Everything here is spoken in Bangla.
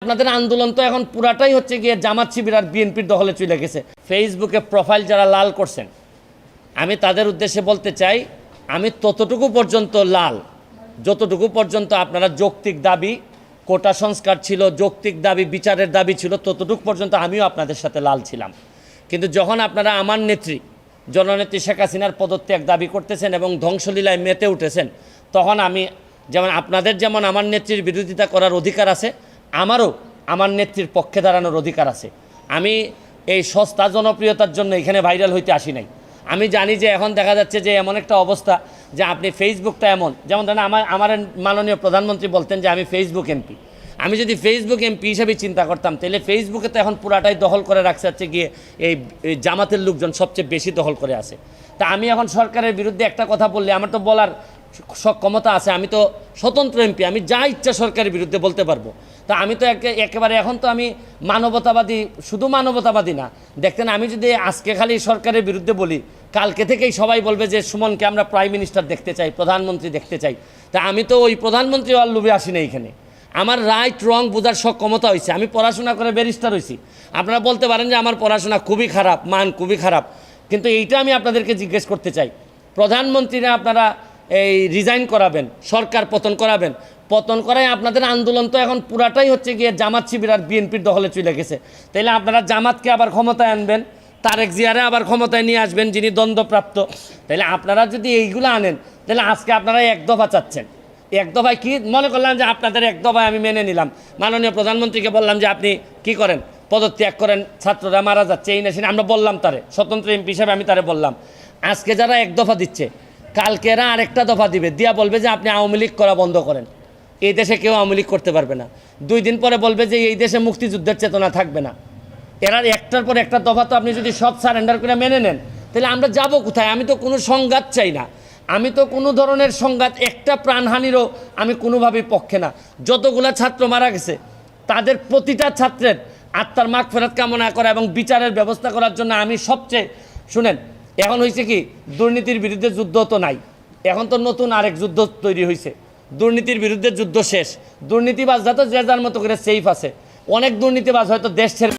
আপনাদের আন্দোলন তো এখন পুরাটাই হচ্ছে গিয়ে জামাত শিবির আর বিএনপির দখলে চলে গেছে। ফেসবুকে প্রোফাইল যারা লাল করছেন, আমি তাদের উদ্দেশ্যে বলতে চাই, আমি ততটুকু পর্যন্ত লাল যতটুকু পর্যন্ত আপনারা যৌক্তিক দাবি, কোটা সংস্কার ছিল, যৌক্তিক দাবি, বিচারের দাবি ছিল, ততটুকু পর্যন্ত আমিও আপনাদের সাথে লাল ছিলাম। কিন্তু যখন আপনারা আমার নেত্রী জননেত্রী শেখ হাসিনার পদত্যাগ দাবি করতেছেন এবং ধ্বংসলীলায় মেতে উঠেছেন, তখন আমি যেমন আপনাদের যেমন আমার নেত্রীর বিরোধিতা করার অধিকার আছে, আমারও আমার নেত্রীর পক্ষে দাঁড়ানোর অধিকার আছে। আমি এই সস্তা জনপ্রিয়তার জন্য এখানে ভাইরাল হইতে আসি নাই। আমি জানি যে এখন দেখা যাচ্ছে যে এমন একটা অবস্থা যে আপনি ফেসবুকটা এমন, যেমন ধরেন আমার মাননীয় প্রধানমন্ত্রী বলতেন যে আমি ফেসবুক এমপি। আমি যদি ফেসবুক এমপি হিসেবে চিন্তা করতাম, তাহলে ফেসবুকে তো এখন পুরাটাই দখল করে রাখছে হচ্ছে গিয়ে এই জামাতের লোকজন সবচেয়ে বেশি দখল করে আছে। তা আমি এখন সরকারের বিরুদ্ধে একটা কথা বললে আমার তো বলার ক্ষমতা আছে, আমি তো স্বতন্ত্র এমপি, আমি যা ইচ্ছা সরকারের বিরুদ্ধে বলতে পারবো। তা আমি তো একেবারে এখন তো আমি মানবতাবাদী, শুধু মানবতাবাদী না, দেখতেন আমি যদি আজকে খালি সরকারের বিরুদ্ধে বলি, কালকে থেকেই সবাই বলবে যে সুমনকে আমরা প্রাইম মিনিস্টার দেখতে চাই, প্রধানমন্ত্রী দেখতে চাই। তা আমি তো ওই প্রধানমন্ত্রী আর লোভে আসি না। এইখানে আমার রাইট রং বোঝার ক্ষমতা হয়েছে, আমি পড়াশোনা করে ব্যারিস্টার হয়েছি। আপনারা বলতে পারেন যে আমার পড়াশোনা খুবই খারাপ, মান খুবই খারাপ, কিন্তু এইটা আমি আপনাদেরকে জিজ্ঞেস করতে চাই, প্রধানমন্ত্রীরা আপনারা এই রিজাইন করাবেন, সরকার পতন করাবেন, পতন করায় আপনাদের আন্দোলন তো এখন পুরাটাই হচ্ছে গিয়ে জামাত শিবির আর বিএনপির দখলে চলে গেছে। তাইলে আপনারা জামাতকে আবার ক্ষমতায় আনবেন, তারেক জিয়ারে আবার ক্ষমতায় নিয়ে আসবেন যিনি দ্বন্দ্বপ্রাপ্ত। তাইলে আপনারা যদি এইগুলো আনেন, তাহলে আজকে আপনারা এক দফা চাচ্ছেন। এক দফায় কি মনে করলাম যে আপনাদের এক দফায় আমি মেনে নিলাম, মাননীয় প্রধানমন্ত্রীকে বললাম যে আপনি কি করেন, পদত্যাগ করেন, ছাত্ররা মারা যাচ্ছে, এই না সেটা আমরা বললাম তারে, স্বতন্ত্র এমপি হিসাবে আমি তারে বললাম। আজকে যারা এক দফা দিচ্ছে, কালকে এরা আরেকটা দফা দিবে, দিয়া বলবে যে আপনি আওয়ামী লীগ করা বন্ধ করেন, এই দেশে কেউ আওয়ামী লীগ করতে পারবে না। 2 দিন পরে বলবে যে এই দেশে মুক্তিযুদ্ধের চেতনা থাকবে না। এরা একটার পর একটা দফা তো আপনি যদি সব সারেন্ডার করে মেনে নেন, তাহলে আমরা যাব কোথায়? আমি তো কোনো সংঘাত চাই না, আমি তো কোনো ধরনের সংঘাত, একটা প্রাণহানিরও আমি কোনোভাবেই পক্ষে না। যতগুলা ছাত্র মারা গেছে তাদের প্রতিটা ছাত্রের আত্মার মাগফিরাত কামনা করা এবং বিচারের ব্যবস্থা করার জন্য আমি সবচেয়ে, শুনেন, এখন হয়েছে কি, দুর্নীতির বিরুদ্ধে যুদ্ধ তো নাই, এখন তো নতুন আরেক যুদ্ধ তৈরি হয়েছে। দুর্নীতির বিরুদ্ধে যুদ্ধ শেষ, দুর্নীতিবাজরা তো যে যার মতো করে সেফ আছে, অনেক দুর্নীতিবাজ হয়তো দেশ ছেড়ে